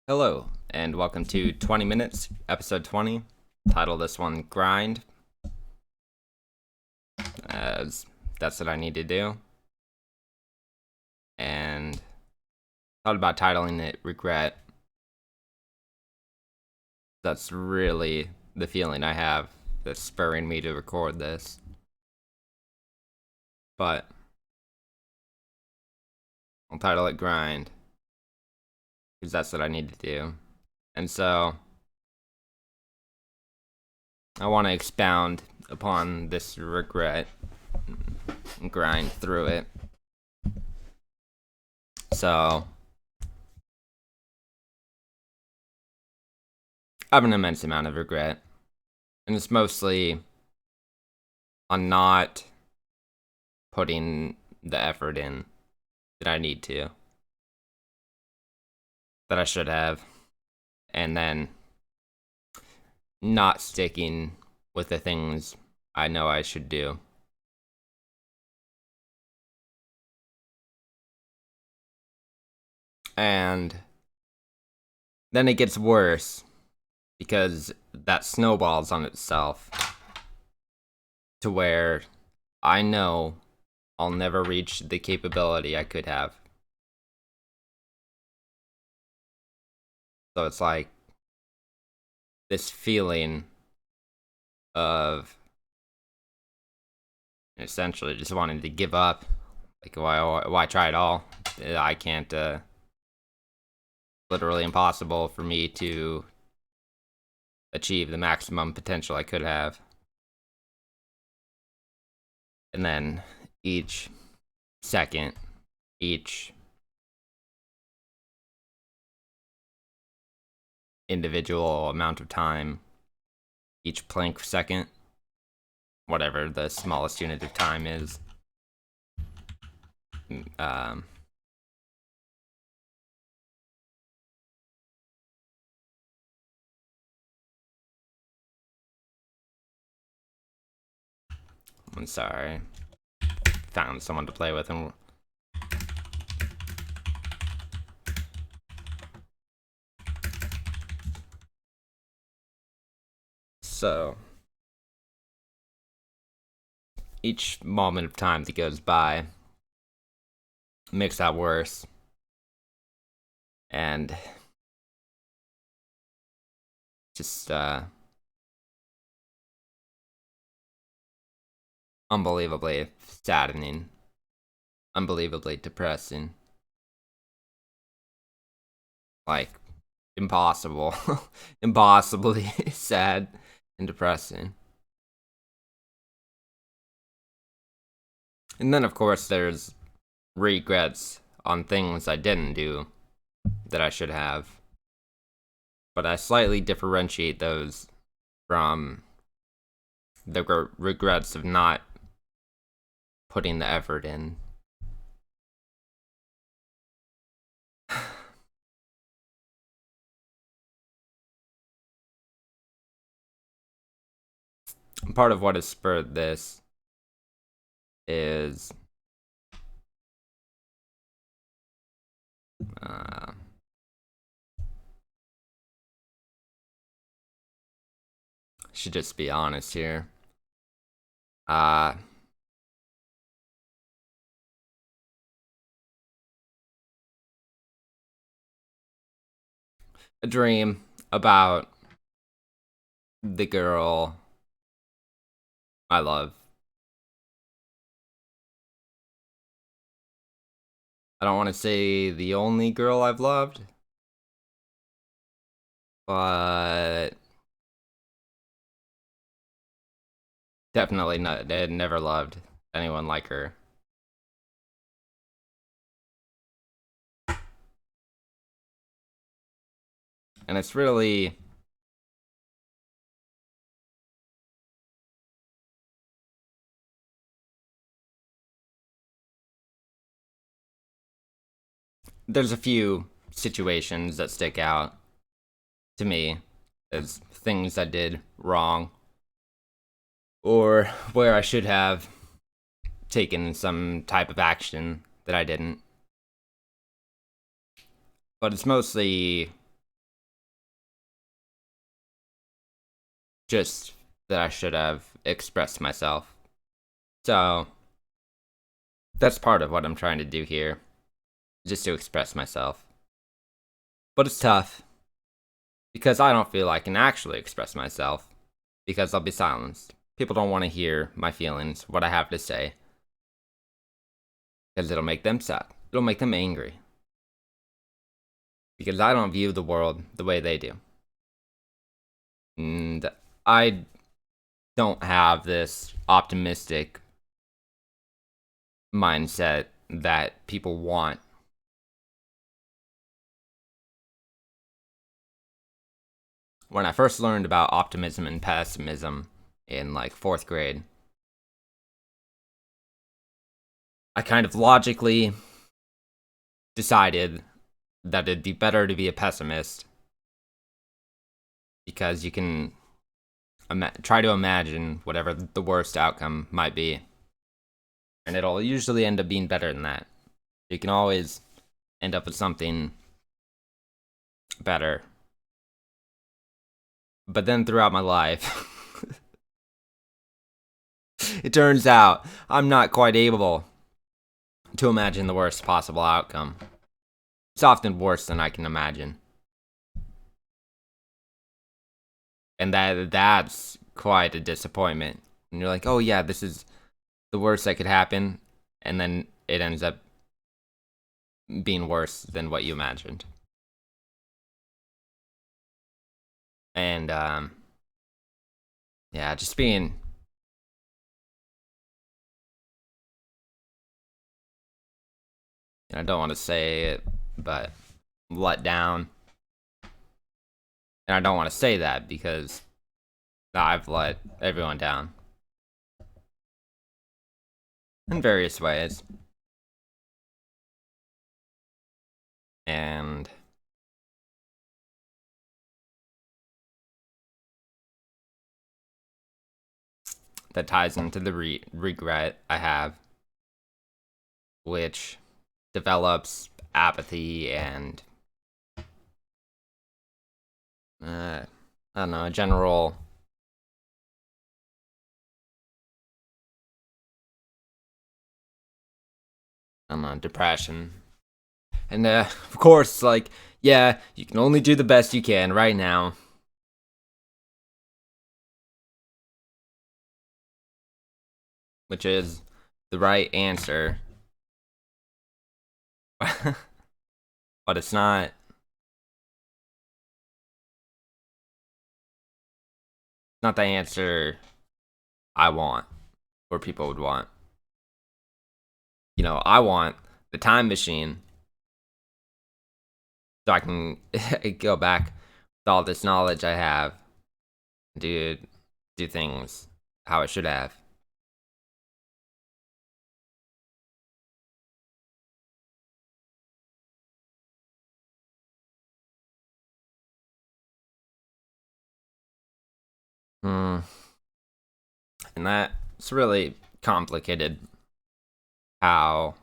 Hello, and welcome to 20 Minutes, episode 20. Title this one Grind, as that's what I need to do. And thought about titling it Regret. That's really the feeling I have that's spurring me to record this. But I'll title it Grind, because that's what I need to do. And so I want to expound upon this regret and grind through it. So I have an immense amount of regret, and it's mostly on not putting the effort in that I need to, that I should have, and then not sticking with the things I know I should do. And then it gets worse because that snowballs on itself to where I know I'll never reach the capability I could have. So it's like this feeling of essentially just wanting to give up. Like, why try at all? I can't, literally impossible for me to achieve the maximum potential I could have. And then each second, each individual amount of time, each Planck second, whatever the smallest unit of time is, um, I'm sorry, found someone to play with, and so each moment of time that goes by makes that worse. And just unbelievably saddening, unbelievably depressing, like impossible, impossibly sad and depressing. And then, of course, there's regrets on things I didn't do that I should have. But I slightly differentiate those from the regrets of not putting the effort in. Part of what has spurred this is should just be honest here. A dream about the girl I love. I don't want to say the only girl I've loved, but definitely not. I had never loved anyone like her. And it's really there's a few situations that stick out to me as things I did wrong or where I should have taken some type of action that I didn't. But it's mostly just that I should have expressed myself. So, that's part of what I'm trying to do here, just to express myself. But it's tough, because I don't feel I can actually express myself, because I'll be silenced. People don't want to hear my feelings, what I have to say, because it'll make them sad. It'll make them angry. Because I don't view the world the way they do. And I don't have this optimistic mindset that people want. When I first learned about optimism and pessimism in like 4th grade, I kind of logically decided that it'd be better to be a pessimist, because you can try to imagine whatever the worst outcome might be, and it'll usually end up being better than that. You can always end up with something better. But then throughout my life, it turns out I'm not quite able to imagine the worst possible outcome. It's often worse than I can imagine. And that's quite a disappointment. And you're like, oh yeah, this is the worst that could happen, and then it ends up being worse than what you imagined. And yeah, just being I don't want to say it, but let down. And I don't want to say that because I've let everyone down in various ways. And that ties into the regret I have, which develops apathy and I don't know, a general depression. And of course, like, yeah, you can only do the best you can right now. Which is the right answer. But it's not the answer I want, or people would want. You know, I want the time machine so I can go back with all this knowledge I have, do things how I should have. And that's really complicated, how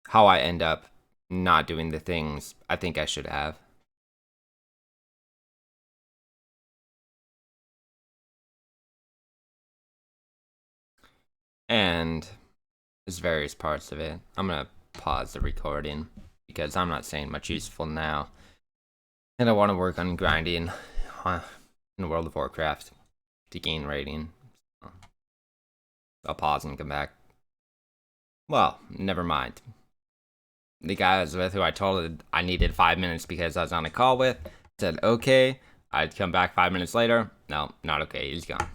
how I end up not doing the things I think I should have. And there's various parts of it. I'm gonna pause the recording because I'm not saying much useful now. And I want to work on grinding in World of Warcraft to gain rating. I'll pause and come back. Well, never mind. The guy I was with, who I told I needed 5 minutes because I was on a call with, said okay. I'd come back 5 minutes later. No, not okay. He's gone.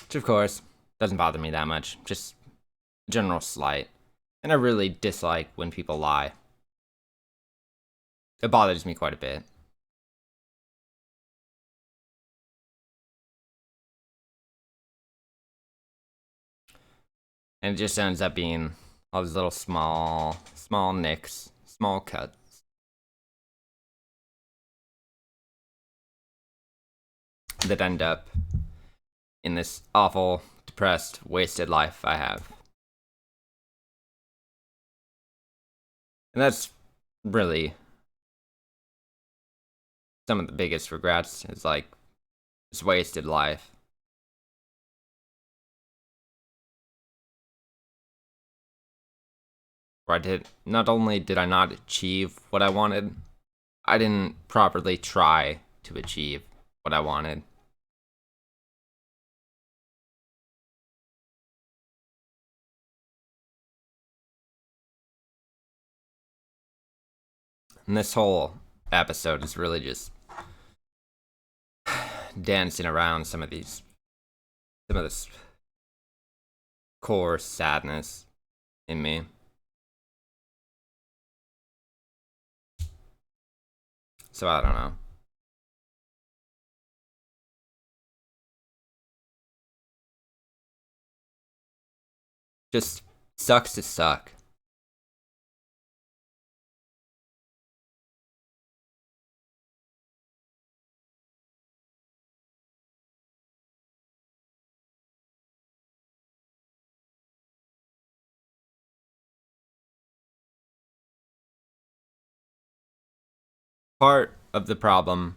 Which, of course, doesn't bother me that much. Just general slight. And I really dislike when people lie. It bothers me quite a bit. And it just ends up being all these little small nicks, small cuts that end up in this awful, depressed, wasted life I have. And that's really some of the biggest regrets is like just wasted life. Where not only did I not achieve what I wanted, I didn't properly try to achieve what I wanted. And this whole episode is really just dancing around some of this core sadness in me. So I don't know. Just sucks to suck. Part of the problem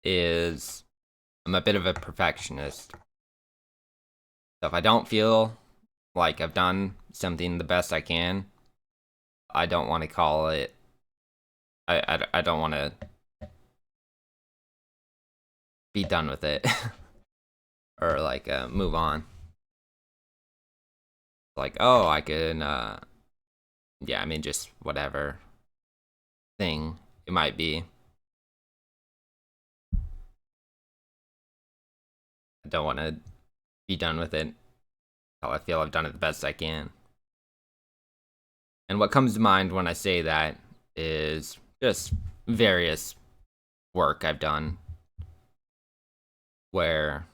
is I'm a bit of a perfectionist. So if I don't feel like I've done something the best I can, I don't want to call it. I don't want to be done with it or like move on. Like, oh, I can yeah, I mean just whatever thing it might be. I don't want to be done with it until I feel I've done it the best I can. And what comes to mind when I say that is just various work I've done where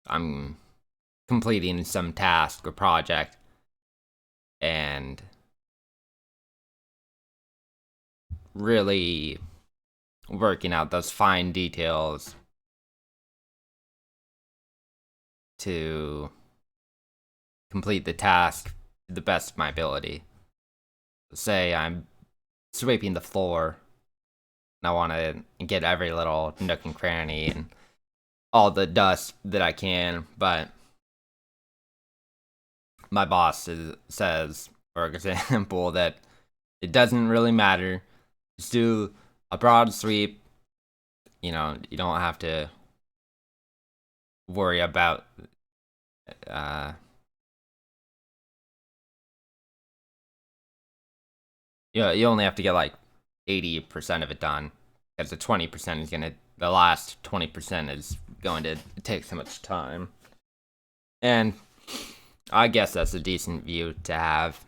I'm completing some task or project and really working out those fine details to complete the task to the best of my ability. Say I'm sweeping the floor and I want to get every little nook and cranny and all the dust that I can, but my boss says, for example, that it doesn't really matter. Just do a broad sweep. You know, you don't have to worry about you only have to get like 80% of it done, because the last 20% is going to take so much time. And I guess that's a decent view to have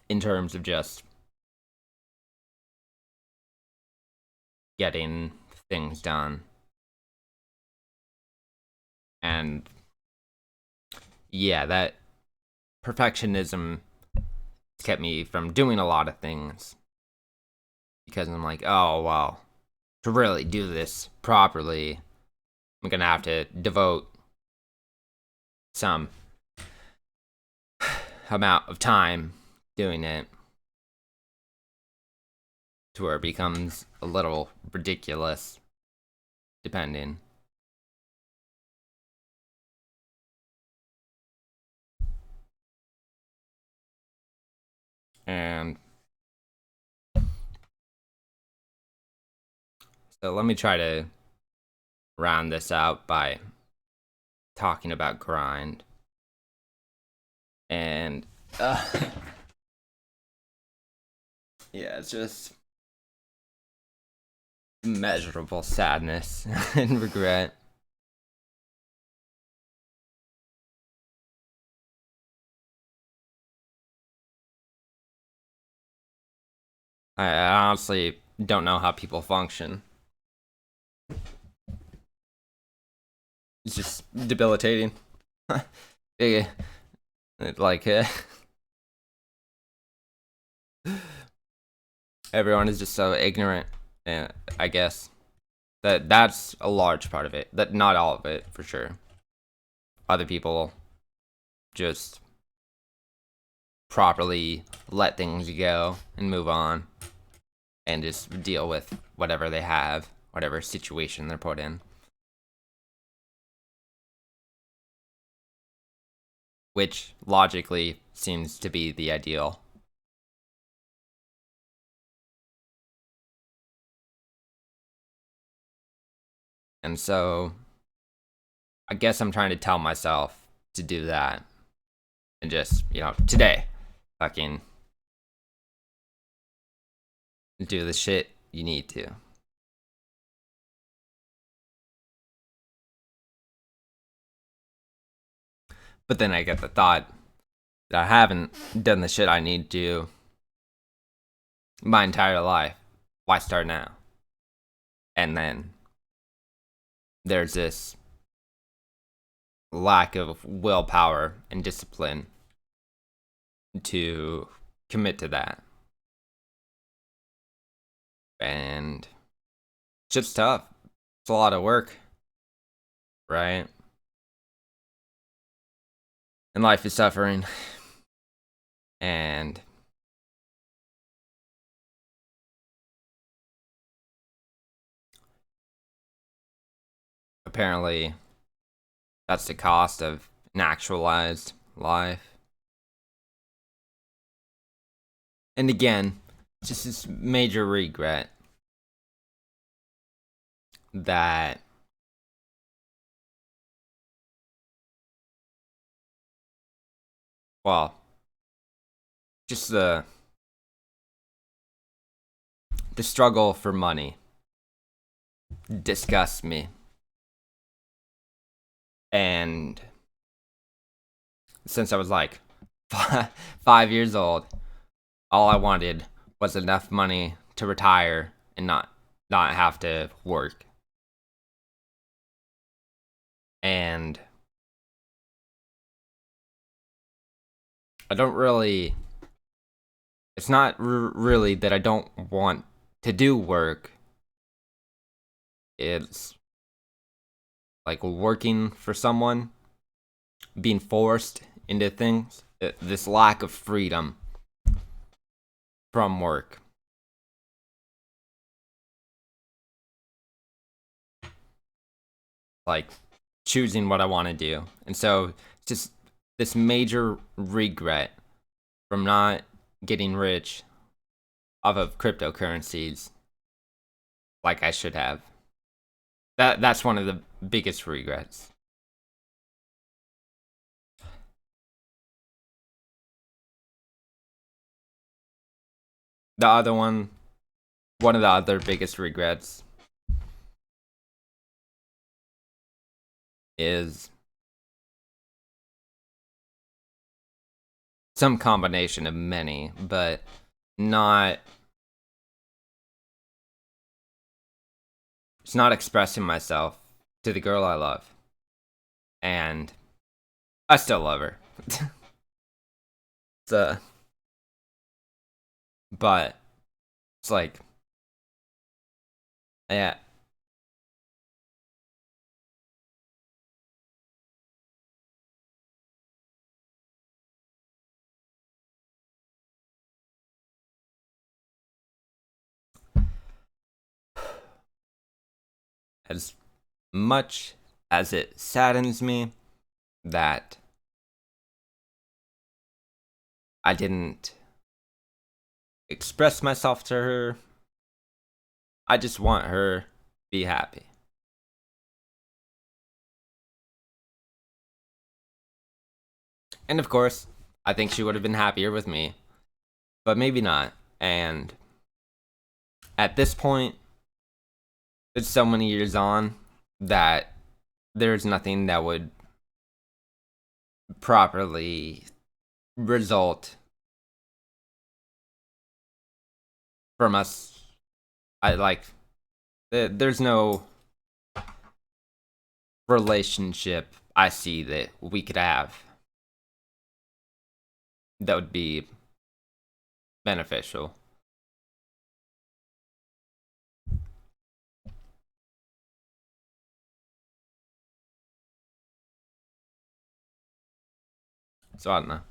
in terms of just getting things done. And yeah, that perfectionism kept me from doing a lot of things, because I'm like, oh, well, to really do this properly, I'm gonna have to devote some amount of time doing it, to where it becomes a little ridiculous, depending. And so let me try to round this out by talking about grind. And yeah, it's just immeasurable sadness and regret. I honestly don't know how people function. It's just debilitating. Like, everyone is just so ignorant, I guess. That's a large part of it. That not all of it, for sure. Other people just properly let things go and move on and just deal with whatever they have, whatever situation they're put in. Which logically seems to be the ideal. And so I guess I'm trying to tell myself to do that. And just, today, fucking do the shit you need to. But then I get the thought that I haven't done the shit I need to my entire life. Why start now? And then there's this lack of willpower and discipline to commit to that. And it's just tough. It's a lot of work, right? And life is suffering. And apparently that's the cost of an actualized life. And again, just this major regret that just the struggle for money disgusts me. And since I was like 5 years old, all I wanted was enough money to retire and not have to work. And I don't really, it's not really that I don't want to do work. It's like working for someone, being forced into things, this lack of freedom from work. Like choosing what I want to do. And so it's just this major regret from not getting rich off of cryptocurrencies like I should have. That's one of the biggest regrets. The other one of the other biggest regrets is some combination of many, but not, it's not expressing myself to the girl I love. And I still love her. But it's like, yeah. As much as it saddens me that I didn't express myself to her, I just want her to be happy. And of course, I think she would have been happier with me, but maybe not. And at this point, it's so many years on that there's nothing that would properly result from us. There's no relationship I see that we could have that would be beneficial. So I don't know.